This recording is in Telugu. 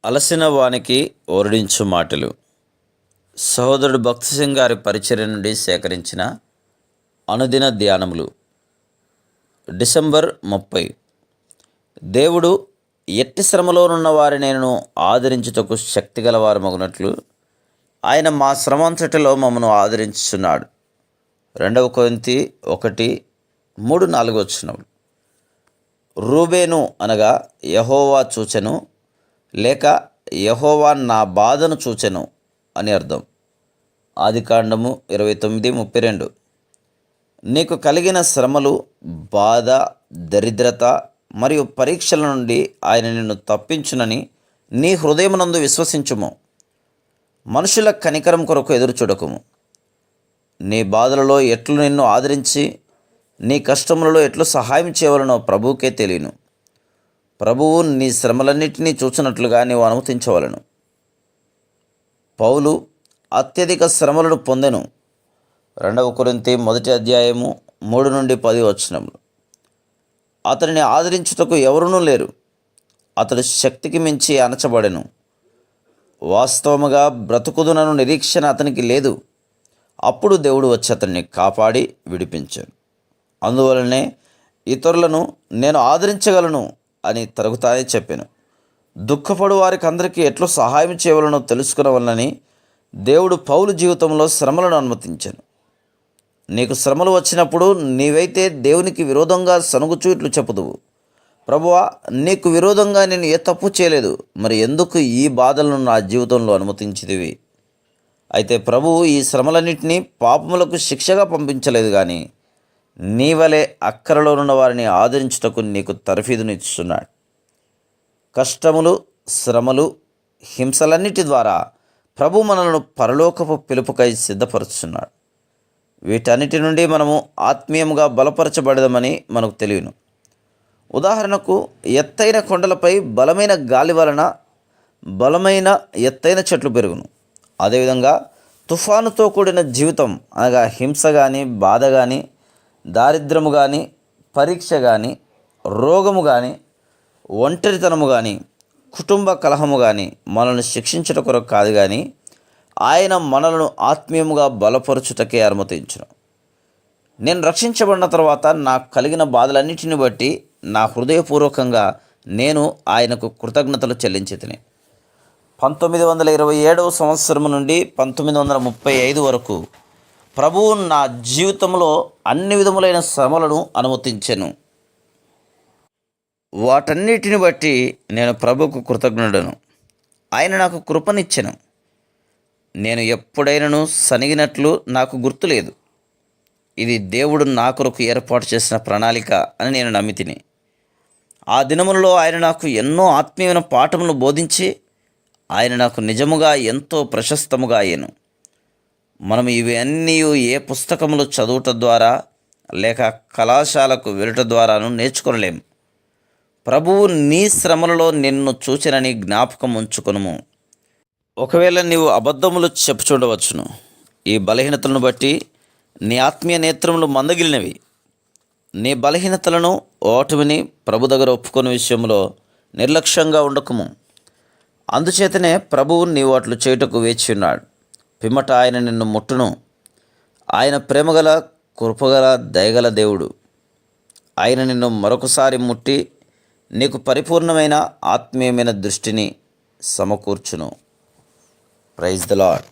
అలసిన వానికి ఓరడించు మాటలు. సహోదరుడు భక్తి సింగ్ గారి పరిచర్య నుండి సేకరించిన అనుదిన ధ్యానములు. డిసెంబర్ 30. దేవుడు ఎట్టి శ్రమలోనున్న వారిని ఆదరించుటకు శక్తిగలవారమగునట్లు ఆయన మా శ్రమంతటిలో మమ్మను ఆదరించుచున్నాడు. 2 కొరింథీ 1:3-4 రూబేను అనగా యెహోవా చూచెను, లేక యెహోవా నా బాధను చూచెను అని అర్థం. ఆదికాండము 29:32. నీకు కలిగిన శ్రమలు, బాధ, దరిద్రత మరియు పరీక్షల నుండి ఆయన నిన్ను తప్పించునని నీ హృదయమునందు విశ్వసించుము. మనుషుల కనికరం కొరకు ఎదురుచూడకుము. నీ బాధలలో ఎట్లు నిన్ను ఆదరించి నీ కష్టములలో ఎట్లు సహాయం చేయవలనో ప్రభువుకే తెలియను. ప్రభువు నీ శ్రమలన్నిటినీ చూచినట్లుగా నీవు అనుమతించవలను. పౌలు అత్యధిక శ్రమలను పొందెను. 2 కొరింథీ 1:3-10 అతనిని ఆదరించుటకు ఎవరునూ లేరు. అతడు శక్తికి మించి అణచబడెను. వాస్తవముగా బ్రతుకుదునను నిరీక్షణ అతనికి లేదు. అప్పుడు దేవుడు వచ్చి అతన్ని కాపాడి విడిపించాడు. అందువలనే ఇతరులను నేను ఆదరించగలను అని తరుగుతానే చెప్పాను. దుఃఖపడు వారికి అందరికీ ఎట్లు సహాయం చేయవలనో తెలుసుకునవలనని దేవుడు పౌలు జీవితంలో శ్రమలను అనుమతించాను. నీకు శ్రమలు వచ్చినప్పుడు నీవైతే దేవునికి విరోధంగా సనుగుచూ ఇట్లు చెప్పుదువు, ప్రభువా, నీకు విరోధంగా నేను ఏ తప్పు చేయలేదు, మరి ఎందుకు ఈ బాధలను నా జీవితంలో అనుమతించితివి? అయితే ప్రభువు ఈ శ్రమలన్నింటినీ పాపములకు శిక్షగా పంపించలేదు, కానీ నీ వలె అక్కరలోనున్న వారిని ఆదరించుటకు నీకు తర్ఫీదునిస్తున్నాడు. కష్టములు, శ్రమలు, హింసలన్నిటి ద్వారా ప్రభు మనలను పరలోకపు పిలుపుకై సిద్ధపరుచున్నాడు. వీటన్నిటి నుండి మనము ఆత్మీయంగా బలపరచబడదామని మనకు తెలియను. ఉదాహరణకు, ఎత్తైన కొండలపై బలమైన గాలి వలన బలమైన ఎత్తైన చెట్లు పెరుగును. అదేవిధంగా తుఫానుతో కూడిన జీవితం అనగా హింస కానీ, బాధ కానీ, దారిద్రము కానీ, పరీక్ష కానీ, రోగము కానీ, ఒంటరితనము కానీ, కుటుంబ కలహము కానీ మనల్ని శిక్షించుట కొరకు కాదు, కానీ ఆయన మనలను ఆత్మీయముగా బలపరచుటకే అనుమతించును. నేను రక్షించబడిన తర్వాత నాకు కలిగిన బాధలన్నిటిని బట్టి నా హృదయపూర్వకంగా నేను ఆయనకు కృతజ్ఞతలు చెల్లించితిని. 1927 సంవత్సరం నుండి 1935 వరకు ప్రభువు నా జీవితంలో అన్ని విధములైన శ్రమలను అనుమతించెను. వాటన్నిటిని బట్టి నేను ప్రభువుకు కృతజ్ఞుడను. ఆయన నాకు కృపనిచ్చెను. నేను ఎప్పుడైనాను సనిగినట్లు నాకు గుర్తులేదు. ఇది దేవుడు నా కొరకు ఏర్పాటు చేసిన ప్రణాళిక అని నేను నమ్మితిని. ఆ దినములలో ఆయన నాకు ఎన్నో ఆత్మీయమైన పాఠములను బోధించి ఆయన నాకు నిజముగా ఎంతో ప్రశస్తముగా అయ్యెను. మనం ఇవన్నీ ఏ పుస్తకములు చదువుట ద్వారా లేక కళాశాలకు వెళ్ళట ద్వారాను నేర్చుకొనలేము. ప్రభువు నీ శ్రమలలో నిన్ను చూచినని జ్ఞాపకం ఉంచుకొనుము. ఒకవేళ నీవు అబద్ధములు చెప్పుచుండవచ్చును. ఈ బలహీనతలను బట్టి నీ ఆత్మీయ నేత్రములు మందగిలినవి. నీ బలహీనతలను, ఓటమిని ప్రభు దగ్గర ఒప్పుకొని విషయంలో నిర్లక్ష్యంగా ఉండకము. అందుచేతనే ప్రభువు నీవు అట్లు చేయుటకు వేచి ఉన్నాడు. పిమ్మట ఆయన నిన్ను ముట్టును. ఆయన ప్రేమగల, కృపగల, దయగల దేవుడు. ఆయన నిన్ను మరొకసారి ముట్టి నీకు పరిపూర్ణమైన ఆత్మీయమైన దృష్టిని సమకూర్చును. Praise the lord.